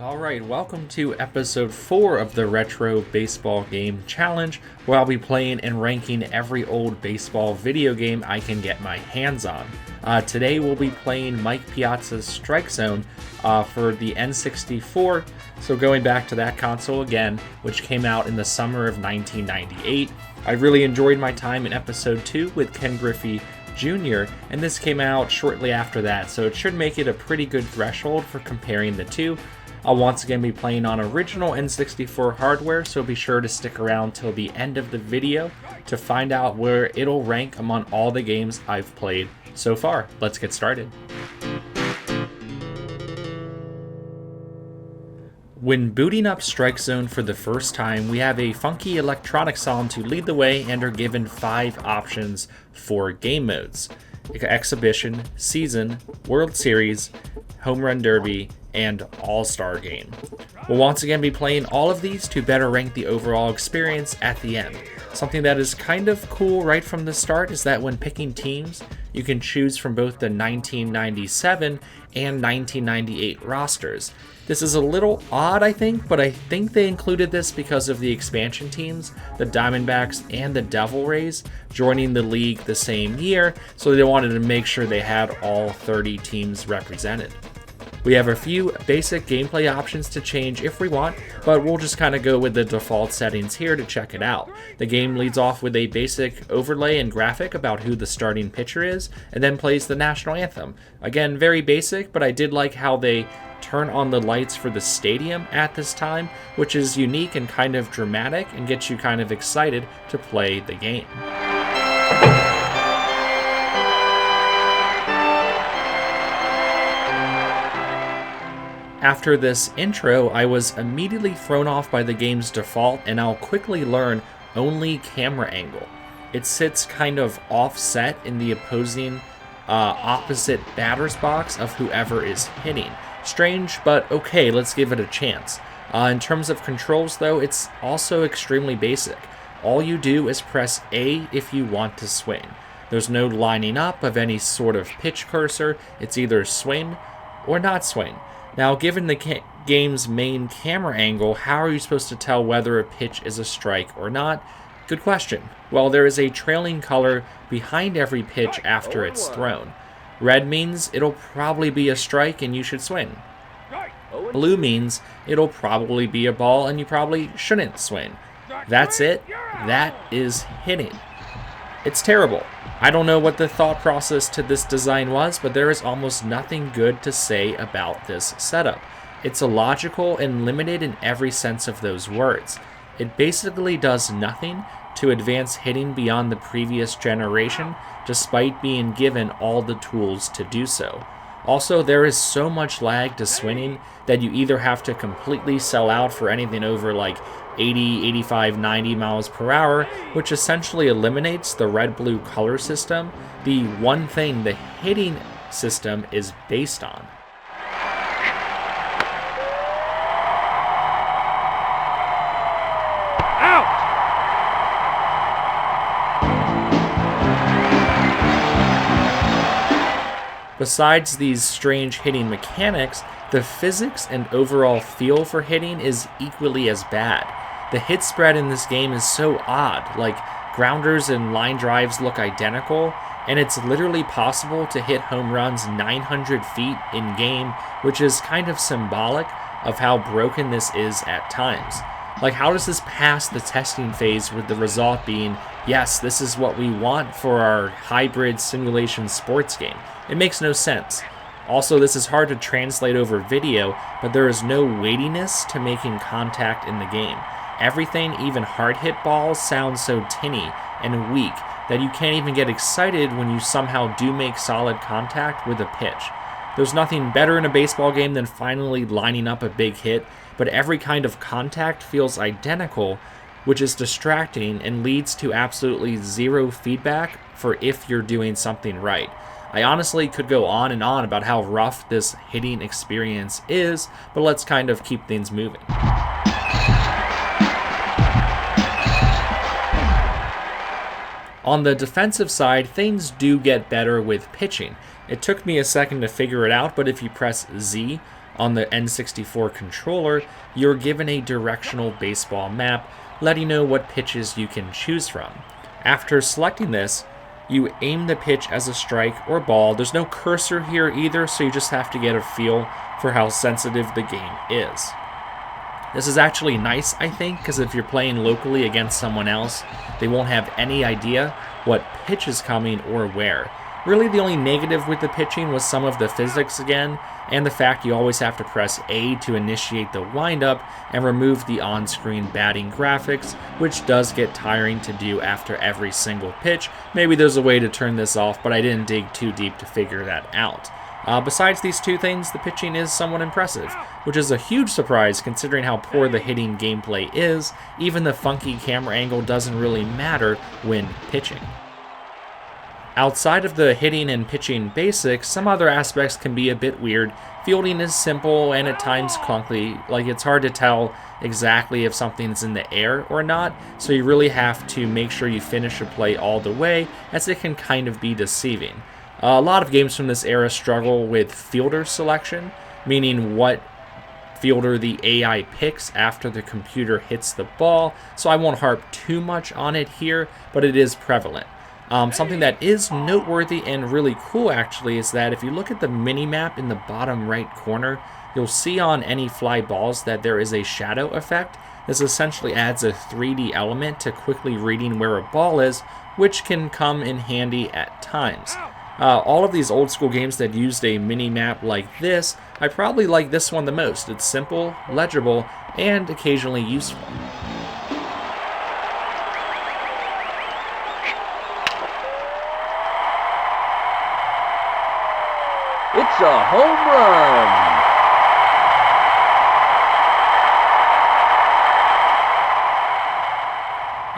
Alright, welcome to episode 4 of the Retro Baseball Game Challenge, where I'll be playing and ranking every old baseball video game I can get my hands on. Today we'll be playing Mike Piazza's Strike Zone for the N64, so going back to that console again, which came out in the summer of 1998. I really enjoyed my time in episode 2 with Ken Griffey Jr., and this came out shortly after that, so it should make it a pretty good threshold for comparing the two. I'll once again be playing on original N64 hardware, so be sure to stick around till the end of the video to find out where it'll rank among all the games I've played so far. Let's get started. When booting up Strike Zone for the first time, we have a funky electronic sound to lead the way and are given 5 options for game modes: Exhibition, Season, World Series, Home Run Derby, and All-Star Game. We'll once again be playing all of these to better rank the overall experience at the end. Something that is kind of cool right from the start is that when picking teams, you can choose from both the 1997 and 1998 rosters. This is a little odd, I think, but I think they included this because of the expansion teams, the Diamondbacks and the Devil Rays, joining the league the same year, so they wanted to make sure they had all 30 teams represented. We have a few basic gameplay options to change if we want, but we'll just kind of go with the default settings here to check it out. The game leads off with a basic overlay and graphic about who the starting pitcher is, and then plays the national anthem. Again, very basic, but I did like how they turn on the lights for the stadium at this time, which is unique and kind of dramatic and gets you kind of excited to play the game. After this intro, I was immediately thrown off by the game's default, and I'll quickly learn only camera angle. It sits kind of offset in the opposing opposite batter's box of whoever is hitting. Strange, but okay, let's give it a chance. In terms of controls though, it's also extremely basic. All you do is press A if you want to swing. There's no lining up of any sort of pitch cursor. It's either swing or not swing. Now, given the game's main camera angle, how are you supposed to tell whether a pitch is a strike or not? Good question. Well, there is a trailing color behind every pitch after it's thrown. Red means it'll probably be a strike and you should swing. Blue means it'll probably be a ball and you probably shouldn't swing. That's it. That is hitting. It's terrible. I don't know what the thought process to this design was, but there is almost nothing good to say about this setup. It's illogical and limited in every sense of those words. It basically does nothing to advance hitting beyond the previous generation, despite being given all the tools to do so. Also, there is so much lag to swinging that you either have to completely sell out for anything over like 80, 85, 90 miles per hour, which essentially eliminates the red-blue color system, the one thing the hitting system is based on. Besides these strange hitting mechanics, the physics and overall feel for hitting is equally as bad. The hit spread in this game is so odd, like grounders and line drives look identical, and it's literally possible to hit home runs 900 feet in game, which is kind of symbolic of how broken this is at times. Like, how does this pass the testing phase with the result being, yes, this is what we want for our hybrid simulation sports game? It makes no sense. Also, this is hard to translate over video, but there is no weightiness to making contact in the game. Everything, even hard hit balls, sounds so tinny and weak that you can't even get excited when you somehow do make solid contact with a pitch. There's nothing better in a baseball game than finally lining up a big hit, but every kind of contact feels identical, which is distracting and leads to absolutely zero feedback for if you're doing something right. I honestly could go on and on about how rough this hitting experience is, but let's kind of keep things moving. On the defensive side, things do get better with pitching. It took me a second to figure it out, but if you press Z on the N64 controller, you're given a directional baseball map letting you know what pitches you can choose from. After selecting this, you aim the pitch as a strike or ball. There's no cursor here either, so you just have to get a feel for how sensitive the game is. This is actually nice, I think, because if you're playing locally against someone else, they won't have any idea what pitch is coming or where. Really, the only negative with the pitching was some of the physics again, and the fact you always have to press A to initiate the windup and remove the on-screen batting graphics, which does get tiring to do after every single pitch. Maybe there's a way to turn this off, but I didn't dig too deep to figure that out. Besides these two things, the pitching is somewhat impressive, which is a huge surprise considering how poor the hitting gameplay is. Even the funky camera angle doesn't really matter when pitching. Outside of the hitting and pitching basics, some other aspects can be a bit weird. Fielding is simple and at times clunky, like it's hard to tell exactly if something's in the air or not, so you really have to make sure you finish a play all the way, as it can kind of be deceiving. A lot of games from this era struggle with fielder selection, meaning what fielder the AI picks after the computer hits the ball, so I won't harp too much on it here, but it is prevalent. Something that is noteworthy and really cool actually is that if you look at the mini-map in the bottom right corner, you'll see on any fly balls that there is a shadow effect. This essentially adds a 3D element to quickly reading where a ball is, which can come in handy at times. All of these old school games that used a mini-map like this, I probably like this one the most. It's simple, legible, and occasionally useful. It's a home run!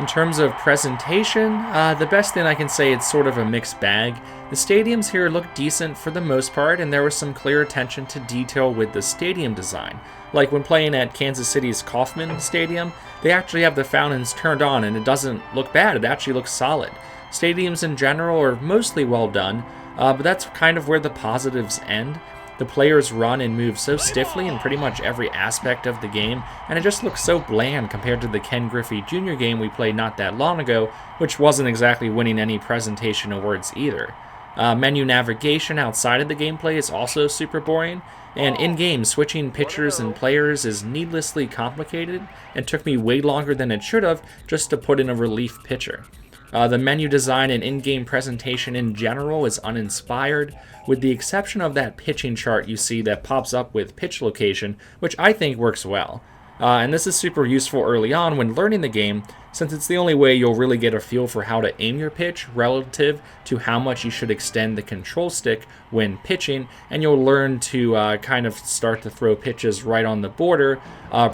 In terms of presentation, the best thing I can say, it's sort of a mixed bag. The stadiums here look decent for the most part, and there was some clear attention to detail with the stadium design. Like when playing at Kansas City's Kauffman Stadium, they actually have the fountains turned on and it doesn't look bad, it actually looks solid. Stadiums in general are mostly well done, but that's kind of where the positives end. The players run and move so stiffly in pretty much every aspect of the game, and it just looks so bland compared to the Ken Griffey Jr. game we played not that long ago, which wasn't exactly winning any presentation awards either. Menu navigation outside of the gameplay is also super boring, and in-game switching pitchers and players is needlessly complicated and took me way longer than it should have just to put in a relief pitcher. The menu design and in-game presentation in general is uninspired, with the exception of that pitching chart you see that pops up with pitch location, which I think works well. And this is super useful early on when learning the game, since it's the only way you'll really get a feel for how to aim your pitch relative to how much you should extend the control stick when pitching, and you'll learn to kind of start to throw pitches right on the border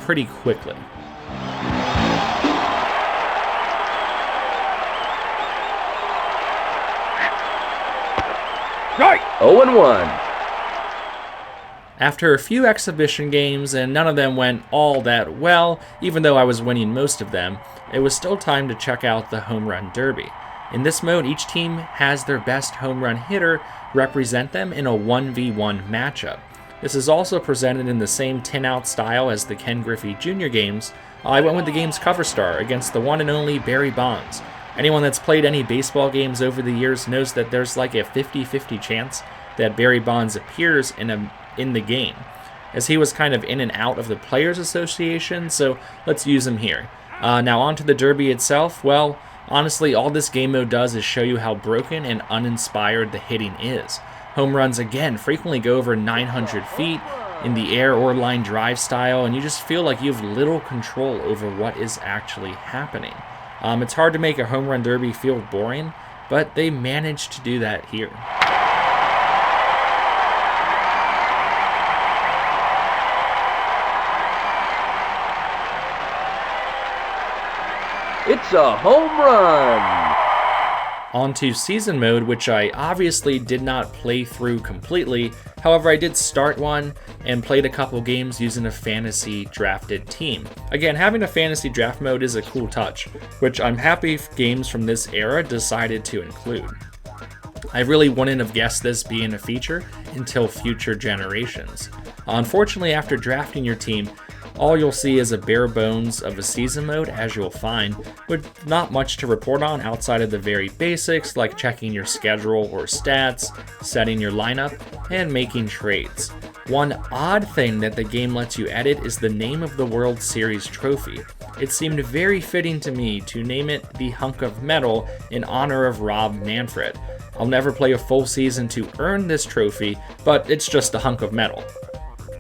pretty quickly. Right! 0-1. After a few exhibition games, and none of them went all that well, even though I was winning most of them, it was still time to check out the Home Run Derby. In this mode, each team has their best home run hitter represent them in a 1v1 matchup. This is also presented in the same tin-out style as the Ken Griffey Jr. games. I went with the game's cover star against the one and only Barry Bonds. Anyone that's played any baseball games over the years knows that there's like a 50-50 chance that Barry Bonds appears in the game, as he was kind of in and out of the Players Association, so let's use him here. Now onto the Derby itself. Well, honestly, all this game mode does is show you how broken and uninspired the hitting is. Home runs, again, frequently go over 900 feet in the air or line drive style, and you just feel like you have little control over what is actually happening. It's hard to make a home run derby feel boring, but they managed to do that here. It's a home run! Onto season mode, which I obviously did not play through completely. However, I did start one and played a couple games using a fantasy drafted team. Again, having a fantasy draft mode is a cool touch, which I'm happy games from this era decided to include. I really wouldn't have guessed this being a feature until future generations. Unfortunately, after drafting your team, all you'll see is a bare bones of a season mode, as you'll find, with not much to report on outside of the very basics like checking your schedule or stats, setting your lineup, and making trades. One odd thing that the game lets you edit is the name of the World Series trophy. It seemed very fitting to me to name it the Hunk of Metal in honor of Rob Manfred. I'll never play a full season to earn this trophy, but it's just a hunk of metal.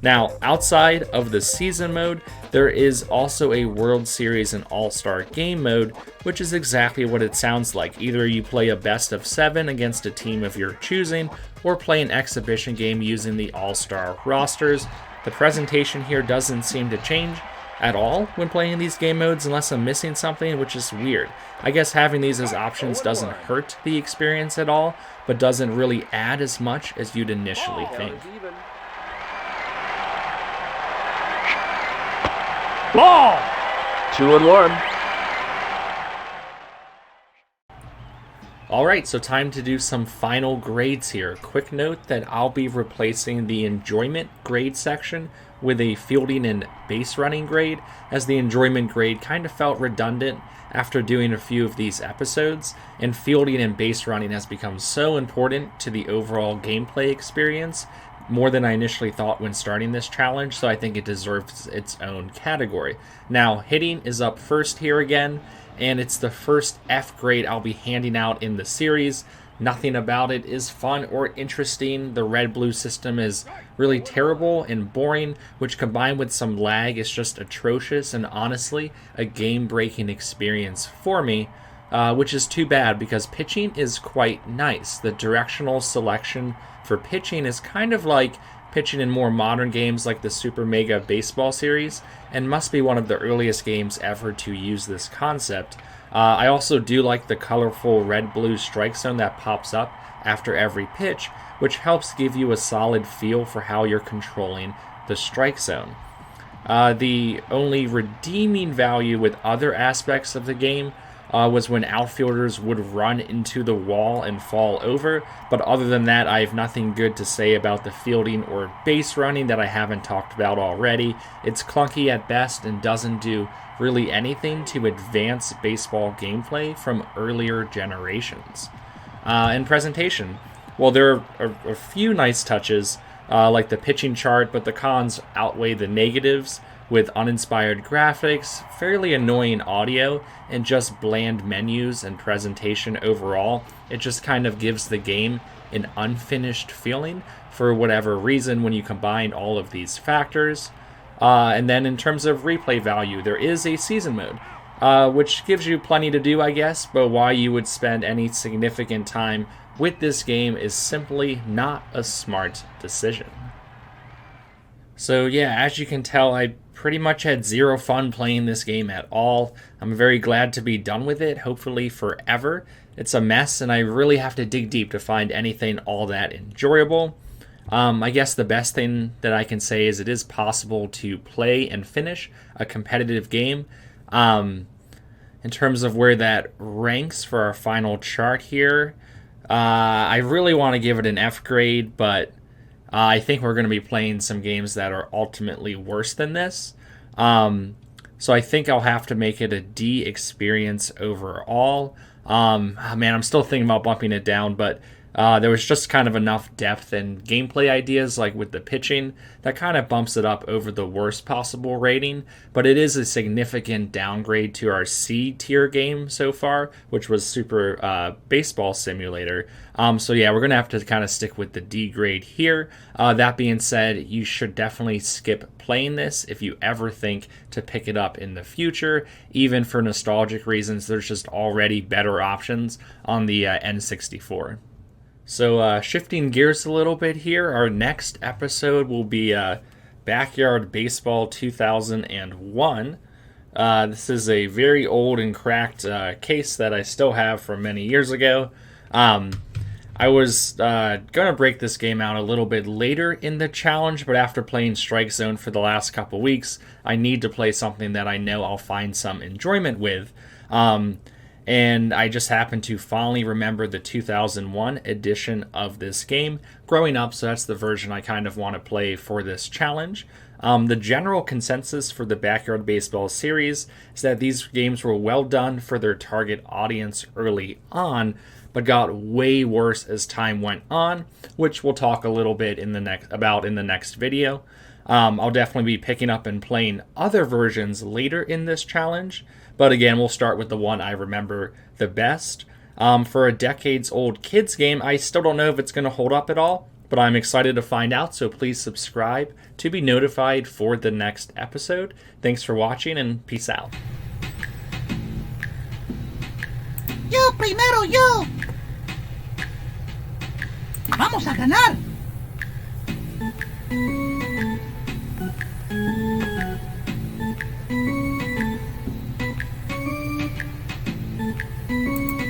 Now, outside of the season mode, there is also a World Series and All-Star game mode, which is exactly what it sounds like. Either you play a best of 7 against a team of your choosing, or play an exhibition game using the All-Star rosters. The presentation here doesn't seem to change at all when playing these game modes unless I'm missing something, which is weird. I guess having these as options doesn't hurt the experience at all, but doesn't really add as much as you'd initially think. Ball! 2-1. Alright, so time to do some final grades here. Quick note that I'll be replacing the enjoyment grade section with a fielding and base running grade, as the enjoyment grade kind of felt redundant after doing a few of these episodes, and fielding and base running has become so important to the overall gameplay experience, more than I initially thought when starting this challenge, so I think it deserves its own category. Now, hitting is up first here again, and it's the first F grade I'll be handing out in the series. Nothing about it is fun or interesting. The red-blue system is really terrible and boring, which combined with some lag is just atrocious and honestly a game-breaking experience for me. Which is too bad because pitching is quite nice. The directional selection for pitching is kind of like pitching in more modern games like the Super Mega Baseball series, and must be one of the earliest games ever to use this concept. I also do like the colorful red-blue strike zone that pops up after every pitch, which helps give you a solid feel for how you're controlling the strike zone. The only redeeming value with other aspects of the game was when outfielders would run into the wall and fall over, but other than that, I have nothing good to say about the fielding or base running that I haven't talked about already. It's clunky at best and doesn't do really anything to advance baseball gameplay from earlier generations. And presentation, well, there are a few nice touches, like the pitching chart, but the cons outweigh the negatives, with uninspired graphics, fairly annoying audio, and just bland menus and presentation overall. It just kind of gives the game an unfinished feeling for whatever reason when you combine all of these factors. And then in terms of replay value, there is a season mode, which gives you plenty to do, I guess, but why you would spend any significant time with this game is simply not a smart decision. So yeah, as you can tell, I pretty much had zero fun playing this game at all. I'm very glad to be done with it, hopefully forever. It's a mess, and I really have to dig deep to find anything all that enjoyable. I guess the best thing that I can say is it is possible to play and finish a competitive game. In terms of where that ranks for our final chart here, I really want to give it an F grade, but I think we're going to be playing some games that are ultimately worse than this. So I think I'll have to make it a D experience overall. Man, I'm still thinking about bumping it down, but there was just kind of enough depth and gameplay ideas, like with the pitching, that kind of bumps it up over the worst possible rating. But it is a significant downgrade to our C tier game so far, which was Super Baseball Simulator. So yeah, we're going to have to kind of stick with the D grade here. That being said, you should definitely skip playing this if you ever think to pick it up in the future. Even for nostalgic reasons, there's just already better options on the N64. So shifting gears a little bit here, our next episode will be Backyard Baseball 2001. This is a very old and cracked case that I still have from many years ago. I was going to break this game out a little bit later in the challenge, but after playing Strike Zone for the last couple weeks, I need to play something that I know I'll find some enjoyment with. and I just happened to fondly remember the 2001 edition of this game growing up, so that's the version I kind of want to play for this challenge. The general consensus for the Backyard Baseball series is that these games were well done for their target audience early on, but got way worse as time went on, which we'll talk a little bit in the next video. I'll definitely be picking up and playing other versions later in this challenge, but again, we'll start with the one I remember the best. For a decades-old kids game, I still don't know if it's going to hold up at all, but I'm excited to find out, so please subscribe to be notified for the next episode. Thanks for watching, and peace out. Yo, primero yo. Vamos a ganar.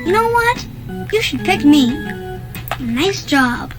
You know what? You should pick me. Nice job.